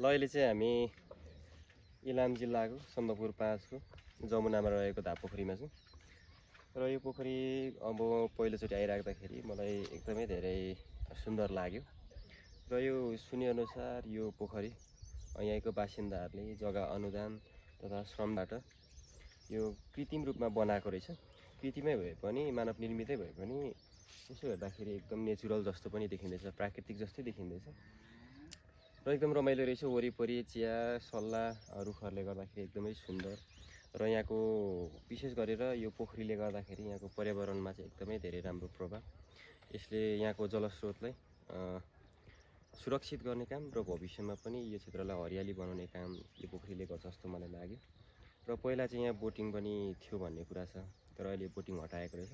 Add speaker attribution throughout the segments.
Speaker 1: ल अहिले चाहिँ हामी इलाम जिल्लाको सन्दकपुर 5 को जमुनामा रहेको धाप पोखरीमा छौँ र यो पोखरी अब पहिलोचोटि आइराख्दाखेरि मलाई एकदमै धेरै सुन्दर लाग्यो र यो सुनिअनुसार यो पोखरी यहाँको बासिन्दाहरूले जग्गा अनुदान तथा श्रमबाट यो कृत्रिम रूपमा बनाएको रहेछ। कृत्रिमै भए पनि मानव निर्मितै भए पनि यसो हेर्दाखेरि एकदम नेचुरल जस्तो पनि देखिँदैछ, प्राकृतिक जस्तै देखिँदैछ र एकदम रमाइलो रहेछ। वरिपरि चिया सल्ला रुखहरूले गर्दाखेरि एकदमै सुन्दर र यहाँको विशेष गरेर यो पोखरीले गर्दाखेरि यहाँको पर्यावरणमा चाहिँ एकदमै धेरै राम्रो प्रभाव। यसले यहाँको जलस्रोतलाई सुरक्षित गर्ने काम र भविष्यमा पनि यो क्षेत्रलाई हरियाली बनाउने काम यो पोखरीले गर्छ जस्तो मलाई लाग्यो। र पहिला चाहिँ यहाँ बोटिङ पनि थियो भन्ने कुरा छ, तर अहिले बोटिङ हटाएको रहेछ।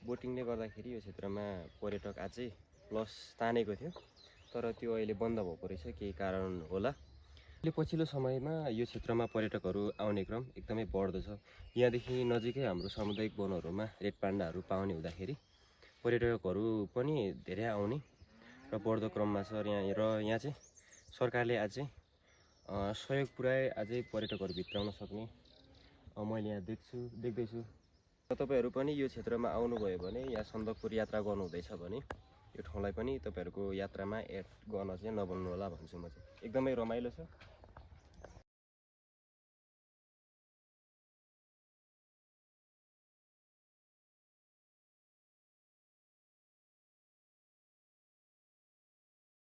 Speaker 1: बोटिङले गर्दाखेरि यो क्षेत्रमा पर्यटक अझै प्लस तानेको थियो, तर त्यो अहिले बन्द भएको रहेछ, केही कारण होला। अहिले पछिल्लो समयमा यो क्षेत्रमा पर्यटकहरू आउने क्रम एकदमै बढ्दो छ। यहाँदेखि नजिकै हाम्रो सामुदायिक वनहरूमा रेड पान्डाहरू पाउने हुँदाखेरि पर्यटकहरू पनि धेरै आउने र बढ्दो क्रममा छ। यहाँ चाहिँ सरकारले अझै सहयोग पुर्याए अझै पर्यटकहरू भित्राउन सक्ने मैले यहाँ देख्दैछु। र तपाईँहरू पनि यो क्षेत्रमा आउनुभयो भने, यहाँ सन्दकपुर यात्रा गर्नुहुँदैछ भने यो ठाउँलाई पनि तपाईँहरूको यात्रामा एड गर्न चाहिँ नभुल्नु होला भन्छु म चाहिँ। एकदमै रमाइलो छ।